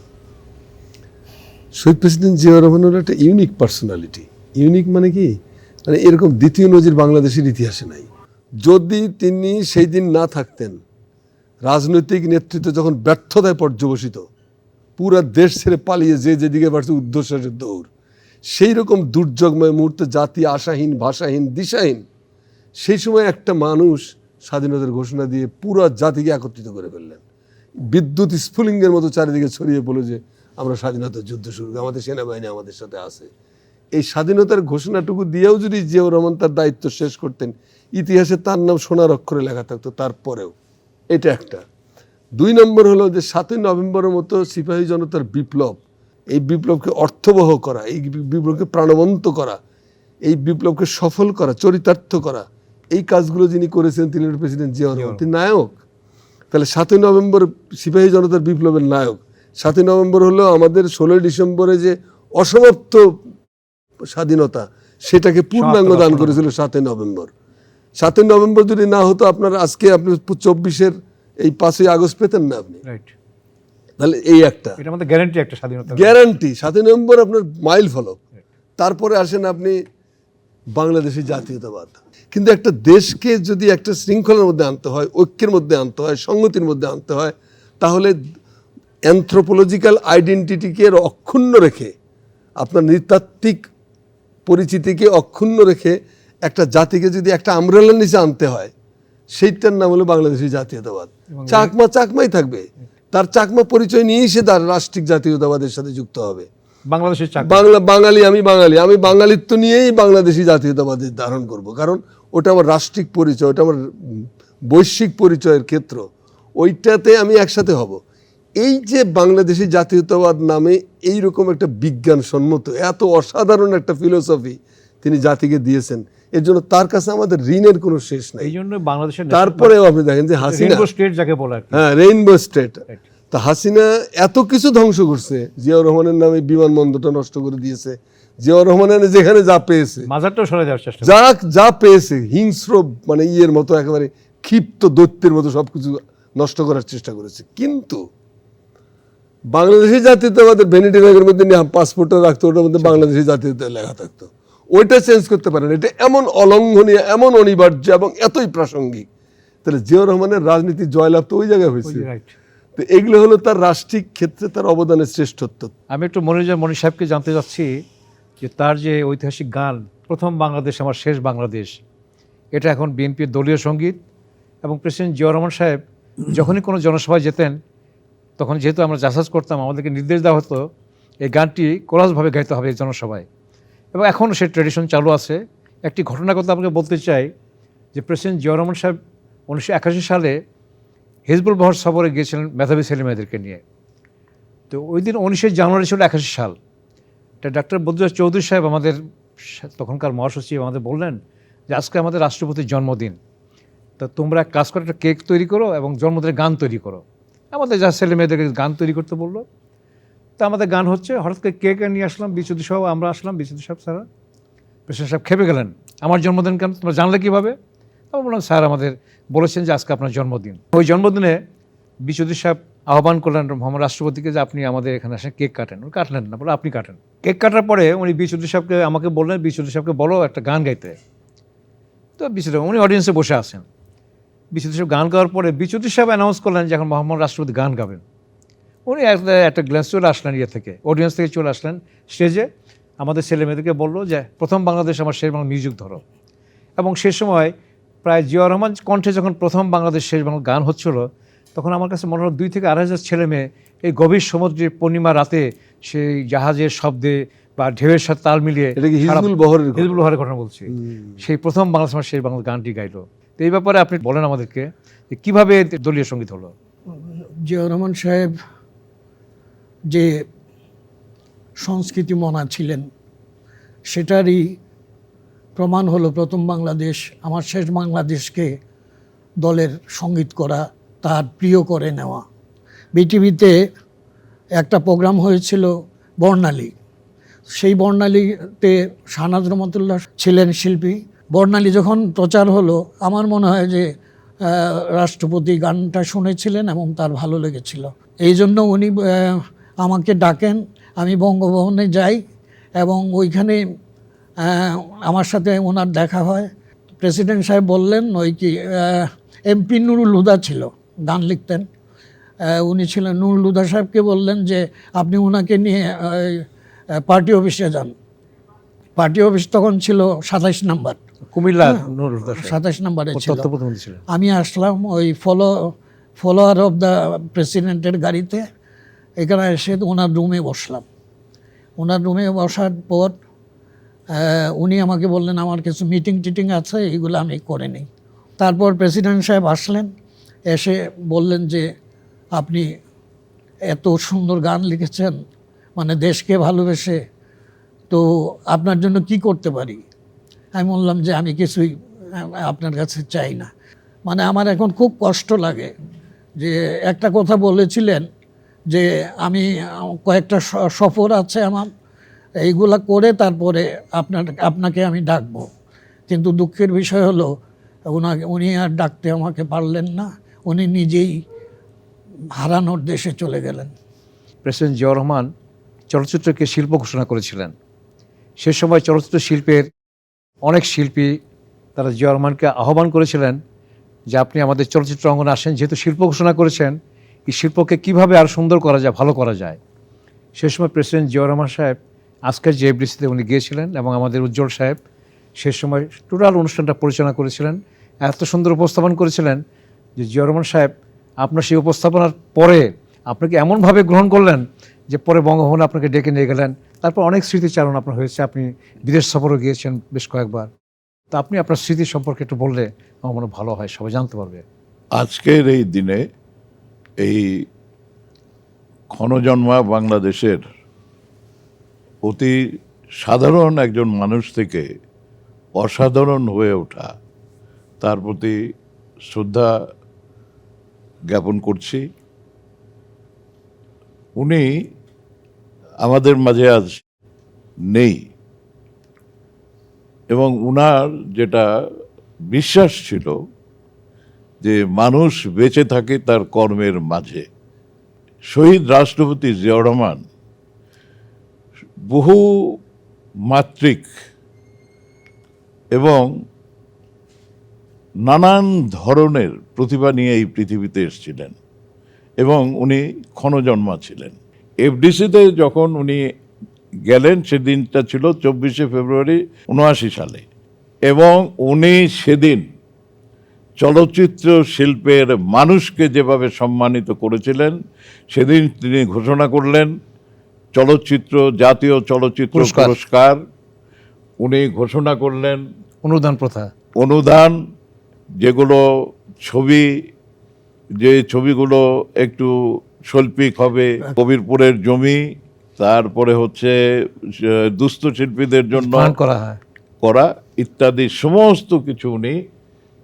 শহীদ প্রেসিডেন্ট জিয়াউর রহমান হল একটা ইউনিক পার্সোনালিটি। ইউনিক মানে কি, মানে এরকম দ্বিতীয় নজির বাংলাদেশের ইতিহাসে নাই। যদি তিনি সেই দিন না থাকতেন, রাজনৈতিক নেতৃত্ব যখন ব্যর্থতায় পর্যবসিত, পুরা দেশ ছেড়ে পালিয়ে যে যেদিকে বাড়ছে উদ্ধশ্বাসের দৌড়, সেই রকম দুর্যোগময় মুহূর্তে জাতি আশাহীন, ভাষাহীন, দিশাহীন, সেই সময় একটা মানুষ স্বাধীনতার ঘোষণা দিয়ে পুরো জাতিকে একত্রিত করে ফেললেন। বিদ্যুৎ স্ফুলিঙ্গের মতো চারিদিকে ছড়িয়ে পড়লো যে আমরা স্বাধীনতার যুদ্ধ শুরু করি, আমাদের সেনাবাহিনী আমাদের সাথে আছে। এই স্বাধীনতার ঘোষণাটুকু দিয়েও যদি জিয়াউর রহমান তার দায়িত্ব শেষ করতেন, ইতিহাসে তার নাম সোনার অক্ষরে লেখা থাকতো। তারপরেও এটা একটা। 2 নম্বর হলো যে 7ই নভেম্বরের মতো সিপাহী জনতার বিপ্লব, এই বিপ্লবকে অর্থবহ করা, এই বিপ্লবকে প্রাণবন্ত করা, এই বিপ্লবকে সফল করা, চরিতার্থ করা, এই কাজগুলো যিনি করেছেন তিনি প্রেসিডেন্ট জিয়াউর রহমান, তিনি নায়ক। তাহলে 7ই নভেম্বর সিপাহী জনতার বিপ্লবের নায়ক। 7ই নভেম্বর হলো আমাদের 16ই ডিসেম্বরে যে অসমাপ্ত স্বাধীনতা, সেটাকে পূর্ণাঙ্গ দান করেছিল 7ই নভেম্বর। 7ই নভেম্বর যদি না হতো আপনার আজকে আপনি 24-এর এই 5ই আগস্ট পেতেন না আপনি। তাহলে এই একটা গ্যারান্টি, একটা স্বাধীনতা গ্যারান্টি। 7ই নভেম্বর আপনার মাইল ফলক। তারপরে আসেন আপনি বাংলাদেশি জাতীয়তাবাদ। কিন্তু একটা দেশকে যদি একটা শৃঙ্খলার মধ্যে আনতে হয়, ঐক্যের মধ্যে আনতে হয়, সংগতির মধ্যে আনতে হয়, তাহলে অ্যানথ্রোপোলজিক্যাল আইডেন্টিটিকে অক্ষুণ্ণ রেখে, আপনার নৃতাত্ত্বিক পরিচিতিকে অক্ষুণ্ণ রেখে একটা জাতিকে যদি একটা আমব্রেলার নিচে আনতে হয়, সেইটার নাম হলো বাংলাদেশি জাতীয়তাবাদ। চাকমাই থাকবে, তার চাকমা পরিচয় নিয়েই সে তার রাষ্ট্রিক জাতীয়তাবাদের সাথে যুক্ত হবে। বাংলাদেশের বাঙালি, আমি বাঙালিত্ব নিয়েই বাংলাদেশি জাতীয়তাবাদের ধারণ করব, কারণ ওটা আমার রাষ্ট্রিক পরিচয়, ওটা আমার বৈশ্বিক পরিচয়ের ক্ষেত্র, ওইটাতে আমি একসাথে হব। এই যে বাংলাদেশি জাতীয়তাবাদ নামে এইরকম একটা বিজ্ঞানসম্মত এত অসাধারণ একটা ফিলোসফি তিনি জাতিকে দিয়েছেন, এর জন্য তার কাছে আমাদের ঋণের কোনো শেষ নাই। এই জন্য বাংলাদেশের তারপরেও আপনি দেখেন যে হাসিনা, স্টেট যাকে বলে, হ্যাঁ, রেইনবো স্টেট, তা হাসিনা এত কিছু ধ্বংস করছে। জিয়াউর রহমানের নামে বিমানবন্দরটা নষ্ট করে দিয়েছে, জিয়াউর রহমানের যেখানে যা পেয়েছে, মাজারটাও সরে যাওয়ার চেষ্টা, যা পেয়েছে হিংস্র, মানে ইয়ের মতো একেবারে ক্ষিপ্ত দৈত্যের মতো সবকিছু নষ্ট করার চেষ্টা করেছে। কিন্তু বাংলাদেশি জাতীয়তাবাদের ভ্যানিটি ব্যাগের মধ্যে নিয়ে পাসপোর্টও রাখতো, ওটার মধ্যে বাংলাদেশি জাতীয়তা লেখা থাকতো। ওইটা চেঞ্জ করতে পারেন, এটা এমন অলঙ্ঘনীয়, এমন অনিবার্য এবং এতই প্রাসঙ্গিক। তাহলে জিয়াউর রহমানের রাজনীতি জয়লাভ তো ওই জায়গায় হয়েছে। রাইট। তো এগুলো হলো তার রাষ্ট্রিক ক্ষেত্রে তার অবদানের শ্রেষ্ঠত্ব। আমি একটু মনি সাহেবকে জানতে চাচ্ছি যে তার যে ঐতিহাসিক গান প্রথম বাংলাদেশ আমার শেষ বাংলাদেশ, এটা এখন বিএনপির দলীয় সঙ্গীত, এবং প্রেসিডেন্ট জিয়াউর রহমান সাহেব যখনই কোনো জনসভায় যেতেন তখন যেহেতু আমরা জাসাজ করতাম, আমাদেরকে নির্দেশ দেওয়া হতো এই গানটি কোরাসভাবে গাইতে হবে এই জনসভায়, এবং এখনও সেই ট্র্যাডিশন চালু আছে। একটি ঘটনার কথা আপনাকে বলতে চাই যে প্রেসিডেন্ট জিয়াউর রহমান সাহেব 1981 সালে হিজবুল বহর সফরে গিয়েছিলেন মেধাবী ছেলেমেয়েদেরকে নিয়ে। তো ওই দিন 19 জানুয়ারি ছিল 81 সাল। এটা ডাক্তার বদরুদ্দোজা চৌধুরী সাহেব আমাদের তখনকার মহাসচিব আমাদের বললেন যে আজকে আমাদের রাষ্ট্রপতির জন্মদিন, তো তোমরা এক কাজ করো, একটা কেক তৈরি করো এবং জন্মদিনের গান তৈরি করো। আমাদের যা ছেলে মেয়েদেরকে গান তৈরি করতে বললো, তা আমাদের গান হচ্ছে, হঠাৎ করে কেক নিয়ে আসলাম, বিচুদি সাহেব আমরা আসলাম, বিচুদি সাহেব স্যার প্রেসিডেন্ট সাহেব খেপে গেলেন, আমার জন্মদিন কেন, তোমরা জানলে কীভাবে? আমি বললাম স্যার আমাদের বলেছেন যে আজকে আপনার জন্মদিন। ওই জন্মদিনে বিচুদি সাহেব আহ্বান করলেন মোহাম্মদ রাষ্ট্রপতিকে যে আপনি আমাদের এখানে আসেন, কেক কাটেন। উনি কাটলেন না, বলে আপনি কাটেন। কেক কাটার পরে উনি বিচুদি সাহেবকে আমাকে বললেন, বিচুদি সাহেবকে বলো একটা গান গাইতে। তো বিচুদি উনি অডিয়েন্সে বসে আছেন। বিচুদি সাহেব গান গাওয়ার পরে বিচুদি সাহেব অ্যানাউন্স করলেন যে এখন মোহাম্মদ রাষ্ট্রপতি গান গাবেন। উনি একটা গ্লাস চলে আসলেন থেকে, অডিয়েন্স থেকে চলে আসলেন স্টেজে, আমাদের ছেলে মেয়েদেরকে বললো যে প্রথম বাংলাদেশ আমার শেষ বাংলা মিউজিক ধরো। এবং সে সময় প্রায় জিয়াউর রহমান কণ্ঠে যখন প্রথম বাংলাদেশ শেষ বাংলা গান হচ্ছিল, তখন আমার কাছে মনে হলো 2 থেকে 2,500 ছেলে মেয়ে এই গভীর সমুদ্রের পূর্ণিমা রাতে সেই জাহাজের শব্দে বা ঢেউয়ের সাথে তাল মিলিয়ে, এটা কি হিজবুল বহরের ঘটনা বলছি, সেই প্রথম বাংলাদেশ আমার শেষ বাংলা গানটি গাইলো। তো এই ব্যাপারে আপনি বলেন আমাদেরকে যে কীভাবে দলীয় সঙ্গীত হলো। জিয়াউর রহমান সাহেব যে সংস্কৃতি মনা ছিলেন সেটারই প্রমাণ হলো প্রথম বাংলাদেশ আমার শেষ বাংলাদেশকে দলের সঙ্গীত করা, তার প্রিয় করে নেওয়া। বিটিভিতে একটা প্রোগ্রাম হয়েছিল বর্ণালী, সেই বর্ণালীতে শাহনাজ রহমতুল্লাহ ছিলেন শিল্পী। বর্ণালী যখন প্রচার হলো, আমার মনে হয় যে রাষ্ট্রপতি গানটা শুনেছিলেন এবং তার ভালো লেগেছিল, এই জন্য উনি আমাকে ডাকেন। আমি বঙ্গভবনে যাই এবং ওইখানে আমার সাথে ওনার দেখা হয়। প্রেসিডেন্ট সাহেব বললেন, ওই কি এমপি নুরুল হুদা ছিল, গান লিখতেন, উনি ছিলেন। নুরুল হুদা সাহেবকে বললেন যে আপনি ওনাকে নিয়ে পার্টি অফিসে যান। পার্টি অফিস তখন ছিল 27 নম্বর, কুমিল্লা 27 নম্বরে ছিল। তত্ত্বাবধানে ছিলেন। আমি আসলাম ওই ফলোয়ার অফ দ্য প্রেসিডেন্টের গাড়িতে, এখানে এসে ওনার রুমে বসলাম। ওনার রুমে বসার পর উনি আমাকে বললেন আমার কিছু মিটিং আছে, এইগুলো আমি করে নিই। তারপর প্রেসিডেন্ট সাহেব আসলেন, এসে বললেন যে আপনি এত সুন্দর গান লিখেছেন, মানে দেশকে ভালোবেসে, তো আপনার জন্য কি করতে পারি? আমি বললাম যে আমি কিছুই আপনার কাছে চাই না। মানে আমার এখন খুব কষ্ট লাগে যে একটা কথা বলেছিলেন যে আমি কয়েকটা সফর আছে আমার, এইগুলা করে তারপরে আপনাকে আমি ডাকবো। কিন্তু দুঃখের বিষয় হলো উনি আর ডাকতে আমাকে পারলেন না, উনি নিজেই হারানোর দেশে চলে গেলেন। প্রেসিডেন্ট জিয়াউর রহমান চলচ্চিত্রকে শিল্প ঘোষণা করেছিলেন। সে সময় চলচ্চিত্র শিল্পের অনেক শিল্পী তারা জিয়াউর রহমানকে আহ্বান করেছিলেন যে আপনি আমাদের চলচ্চিত্র অঙ্গনে আসেন, যেহেতু শিল্প ঘোষণা করেছেন, এই শিল্পকে কীভাবে আরও সুন্দর করা যায়, ভালো করা যায়। সে সময় প্রেসিডেন্ট জিয়াউর রহমান সাহেব আজকের যে এফডিসিতে উনি গিয়েছিলেন এবং আমাদের উজ্জ্বল সাহেব সে সময় টোটাল অনুষ্ঠানটা পরিচালনা করেছিলেন, এত সুন্দর উপস্থাপন করেছিলেন যে জিয়াউর রহমান সাহেব আপনার সেই উপস্থাপনার পরে আপনাকে এমনভাবে গ্রহণ করলেন যে পরে বঙ্গভবনে আপনাকে ডেকে নিয়ে গেলেন। তারপর অনেক স্মৃতিচারণ আপনার হয়েছে, আপনি বিদেশ সফরও গিয়েছেন বেশ কয়েকবার। তো আপনি আপনার স্মৃতি সম্পর্কে একটু বললে আমার মনে ভালো হয়, সবাই জানতে পারবে। আজকের এই দিনে এই ক্ষণজন্মা বাংলাদেশের অতি সাধারণ একজন মানুষ থেকে অসাধারণ হয়ে ওঠা, তার প্রতি শ্রদ্ধা জ্ঞাপন করছি। উনি আমাদের মাঝে আজ নেই, এবং উনার যেটা বিশ্বাস ছিল যে মানুষ বেঁচে থাকে তার কর্মের মাঝে। শহীদ রাষ্ট্রপতি জিয়াউর রহমান বহু মাত্রিক এবং নানান ধরনের প্রতিভা নিয়ে এই পৃথিবীতে এসেছিলেন এবং উনি ক্ষণজন্মা ছিলেন। এফডিসিতে যখন উনি গেলেন সেদিনটা ছিল 24শে ফেব্রুয়ারি 79 সালে, এবং উনি সেদিন চলচ্চিত্র শিল্পের মানুষকে যেভাবে সম্মানিত করেছিলেন, সেদিন তিনি ঘোষণা করলেন জাতীয় চলচ্চিত্র পুরস্কার। উনি ঘোষণা করলেন অনুদান প্রথা, অনুদান, যেগুলো যে ছবিগুলো একটু শৈল্পিক হবে, কবিরপুরের জমি, তারপরে হচ্ছে দুস্থ শিল্পীদের জন্য ফান্ড করা হয় করা ইত্যাদি সমস্ত কিছু উনি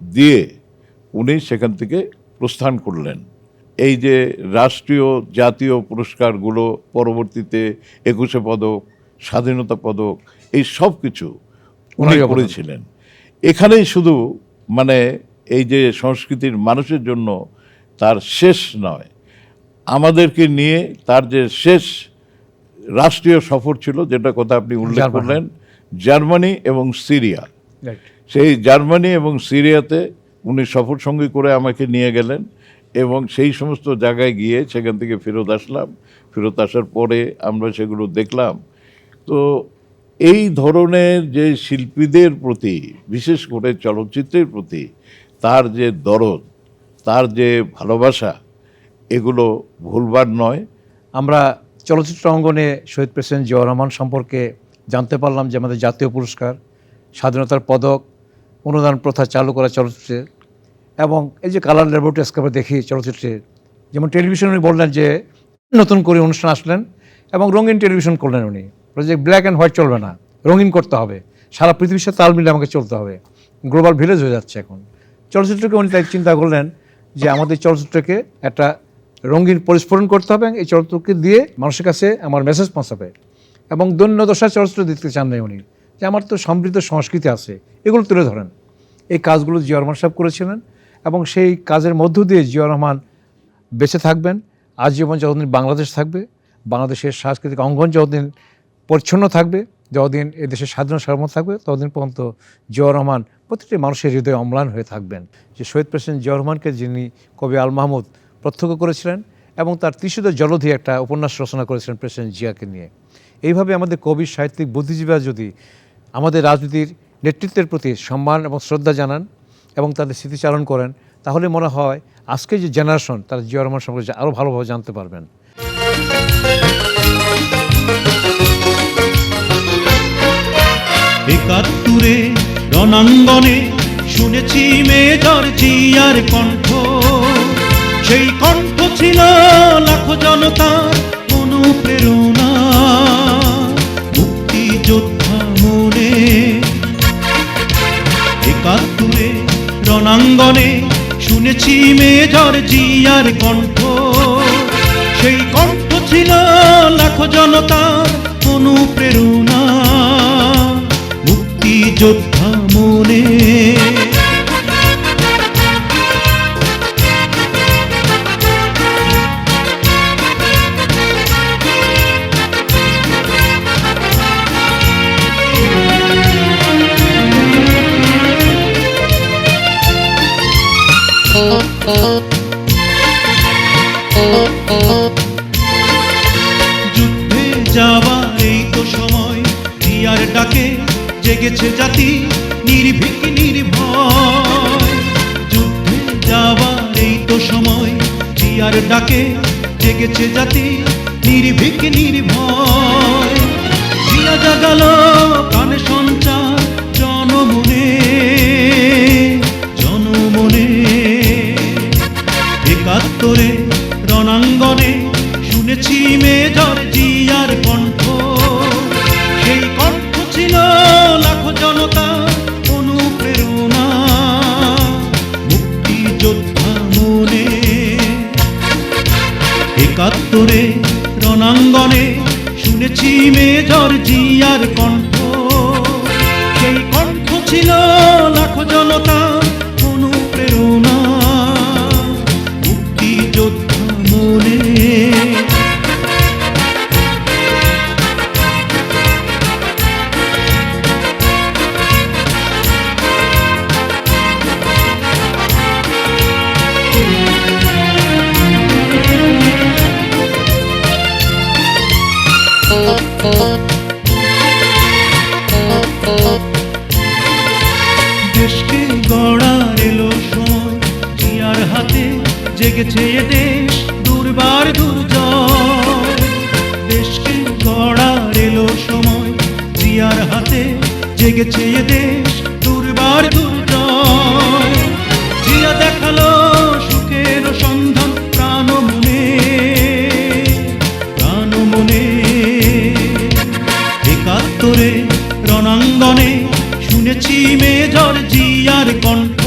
দিয়ে উনি সেখান থেকে প্রস্থান করলেন। এই যে রাষ্ট্রীয় জাতীয় পুরস্কারগুলো, পরবর্তীতে 21শে পদক, স্বাধীনতা পদক, এই সব কিছু উনি করেছিলেন। এখানেই শুধু মানে এই যে সংস্কৃতির মানুষের জন্য তার শেষ নয়, আমাদেরকে নিয়ে তার যে শেষ রাষ্ট্রীয় সফর ছিল, যেটা কথা আপনি উল্লেখ করলেন, জার্মানি এবং সিরিয়া। সেই জার্মানি এবং সিরিয়াতে উনি সফর সঙ্গী করে আমাকে নিয়ে গেলেন এবং সেই সমস্ত জায়গায় গিয়ে সেখান থেকে ফেরত আসলাম। ফেরত আসার পরে আমরা সেগুলো দেখলাম। তো এই ধরনের যে শিল্পীদের প্রতি, বিশেষ করে চলচ্চিত্রের প্রতি তার যে দরদ, তার যে ভালোবাসা, এগুলো ভুলবার নয়। আমরা চলচ্চিত্র অঙ্গনে শহীদ প্রেসিডেন্ট জিয়াউর রহমান সম্পর্কে জানতে পারলাম যে আমাদের জাতীয় পুরস্কার, স্বাধীনতার পদক, অনুদান প্রথা চালু করা চলচ্চিত্রে, এবং এই যে কালার ল্যাবরেটরি আজকে আমরা দেখি চলচ্চিত্রে, যেমন টেলিভিশন উনি বললেন যে নতুন করে অনুষ্ঠান আসলেন এবং রঙিন টেলিভিশন করলেন উনি, যে ব্ল্যাক অ্যান্ড হোয়াইট চলবে না, রঙিন করতে হবে, সারা পৃথিবীর সাথে তাল মিলে আমাকে চলতে হবে, গ্লোবাল ভিলেজ হয়ে যাচ্ছে এখন। চলচ্চিত্রকে উনি তাই চিন্তা করলেন যে আমাদের চলচ্চিত্রকে একটা রঙিন পরিস্ফুরণ করতে হবে, এই চলচ্চিত্রকে দিয়ে মানুষের কাছে আমার মেসেজ পৌঁছাবে। এবং দৈন্যদশার চলচ্চিত্র দিতে চান না উনি, যে আমার তো সমৃদ্ধ সংস্কৃতি আছে, এগুলো তুলে ধরেন। এই কাজগুলো জিয়াউর রহমান সাহেব করেছিলেন এবং সেই কাজের মধ্য দিয়ে জিয়াউর রহমান বেঁচে থাকবেন আজীবন। যতদিন বাংলাদেশ থাকবে, বাংলাদেশের সাংস্কৃতিক অঙ্গন যতদিন পরিচ্ছন্ন থাকবে, যতদিন এদেশের স্বাধীন সার্বভৌম থাকবে, ততদিন পর্যন্ত জিয়াউর রহমান প্রতিটি মানুষের হৃদয়ে অম্লান হয়ে থাকবেন। যে শহীদ প্রেসিডেন্ট জিয়াউর রহমানকে যিনি কবি আল মাহমুদ প্রত্যক্ষ করেছিলেন এবং তার তৃষিত জলধি একটা উপন্যাস রচনা করেছিলেন প্রেসিডেন্ট জিয়াকে নিয়ে। এইভাবে আমাদের কবি, সাহিত্যিক, বুদ্ধিজীবীরা যদি আমাদের রাজনীতির নেতৃত্বের প্রতি সম্মান এবং শ্রদ্ধা জানান এবং তাদের স্মৃতিচারণ করেন, তাহলে মনে হয় আজকে যে জেনারেশন তারা জিয়াউর রহমান সম্পর্কে আরও ভালোভাবে জানতে পারবেন। একাত্তরে রণাঙ্গনে শুনেছি মেজর জিয়ার কণ্ঠ, সেই কণ্ঠ ছিল লাখো জনতার অনুপ্রেরণা, মুক্তিযোদ্ধা মনে। একাত্তরে রণাঙ্গনে শুনেছি মেজর জিয়ার কণ্ঠ, সেই কণ্ঠ ছিল লাখো জনতার অনুপ্রেরণা, মুক্তিযোদ্ধা মনে। যুদ্ধে যাবার এই তো সময়, জিয়ার ডাকে জেগেছে জাতি নির্ভীক নির্ভয়। যুদ্ধে যাবার এই তো সময়, জিয়ার ডাকে জেগেছে জাতি নির্ভীক নির্ভয়। জিয়া জাগালো প্রাণ সঞ্চার জনমনে জনমনে। একাত্তরে রণাঙ্গনে শুনেছি মেজর জিয়ার কণ্ঠ, সেই কণ্ঠ ছিল লাখো জনতা অনুপ্রেরণা, মুক্তিযোদ্ধা মনে। একাত্তরে রণাঙ্গনে শুনেছি মেজর জিয়ার কণ্ঠ, সেই কণ্ঠ ছিল লাখো জনতা অনুপ্রেরণা, দেশকে গড়ার এলো সময়, জিয়ার হাতে জেগেছে এ দেশ দুর্বার দুর্জয়। দেশকে গড়ার এলো সময়, জিয়ার হাতে জেগেছে এ দেশ দুর্বার দুর্জয়। জিয়া দেখালো সুখের সন্ধান প্রাণ মনে, প্রাণ মনে। ৭১ রণাঙ্গনে শুনেছি মেজর জিয়ার কণ্ঠ,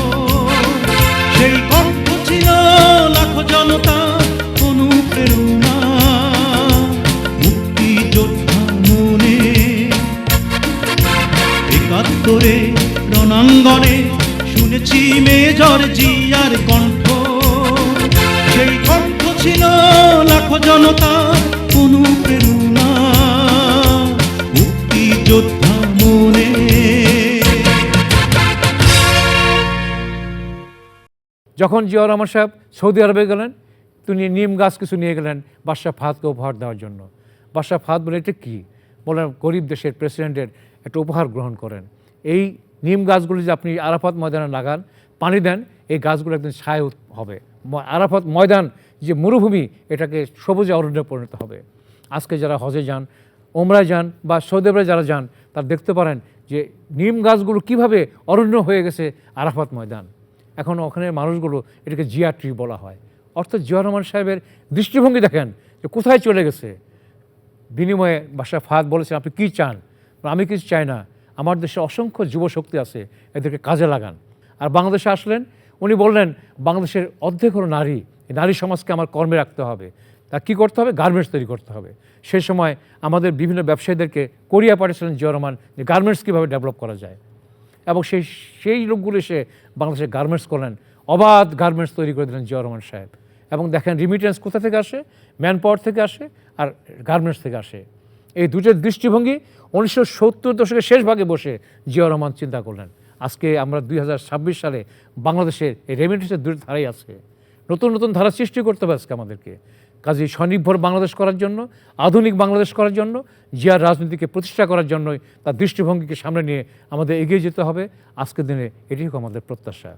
সেই কণ্ঠ ছিল লাখো জনতা অনুপ্রেরণা, মুক্তিযোদ্ধা মনে। ৭১ রণাঙ্গনে শুনেছি মেজর জিয়ার কণ্ঠ, সেই কণ্ঠ ছিল লাখো জনতা অনুপ্রেরণা, মুক্তিযোদ্ধা মনে। যখন জিয়াউর রহমান সাহেব সৌদি আরবে গেলেন, তিনি নিম গাছ কিছু নিয়ে গেলেন বাদশাহ ফাহাদকে উপহার দেওয়ার জন্য। বাদশাহ ফাহাদ বলে, এটা কী? বললেন, গরিব দেশের প্রেসিডেন্টের একটা উপহার গ্রহণ করেন। এই নিম গাছগুলি যে আপনি আরাফাত ময়দানে লাগান, পানি দেন, এই গাছগুলো একদিন ছায় হবে। আরাফাত ময়দান যে মরুভূমি, এটাকে সবুজে অরণ্যে পরিণত হবে। আজকে যারা হজে যান, ওমরায় যান বা সৌদি আরবে যারা যান, তারা দেখতে পারেন যে নিম গাছগুলো কিভাবে অরণ্য হয়ে গেছে আরাফাত ময়দান। এখন ওখানে মানুষগুলো এটাকে জিয়া ট্রি বলা হয়। অর্থাৎ জিয়াউর রহমান সাহেবের দৃষ্টিভঙ্গি দেখেন যে কোথায় চলে গেছে। বিনিময়ে বাদশাহ ফাহাদ বলেছেন, আপনি কী চান? আমি কিছু চাই না, আমার দেশে অসংখ্য যুবশক্তি আছে, এদেরকে কাজে লাগান। আর বাংলাদেশে আসলেন, উনি বললেন, বাংলাদেশের অর্ধেক হলো নারী, এই নারী সমাজকে আমার কর্মে রাখতে হবে। তা কী করতে হবে? গার্মেন্টস তৈরি করতে হবে। সেই সময় আমাদের বিভিন্ন ব্যবসায়ীদেরকে কোরিয়া পাঠিয়েছিলেন জিয়াউর রহমান, যে গার্মেন্টস কীভাবে ডেভেলপ করা যায়। এবং সেই লোকগুলো এসে বাংলাদেশে গার্মেন্টস করলেন, অবাধ গার্মেন্টস তৈরি করে দিলেন জিয়াউর রহমান সাহেব। এবং দেখেন রিমিটেন্স কোথা থেকে আসে? ম্যান পাওয়ার থেকে আসে আর গার্মেন্টস থেকে আসে। এই দুটোর দৃষ্টিভঙ্গি 1970 দশকের শেষ ভাগে বসে জিয়াউর রহমান চিন্তা করলেন। আজকে আমরা 2026 সালে বাংলাদেশের এই রেমিটেন্সের দুটো ধারাই আছে। নতুন নতুন ধারা সৃষ্টি করতে হবে আজকে আমাদেরকে। কাজেই স্বনির্ভর বাংলাদেশ করার জন্য, আধুনিক বাংলাদেশ করার জন্য, জিয়ার রাজনীতিকে প্রতিষ্ঠা করার জন্যই তার দৃষ্টিভঙ্গিকে সামনে নিয়ে আমাদের এগিয়ে যেতে হবে। আজকের দিনে এটি হোক আমাদের প্রত্যাশা।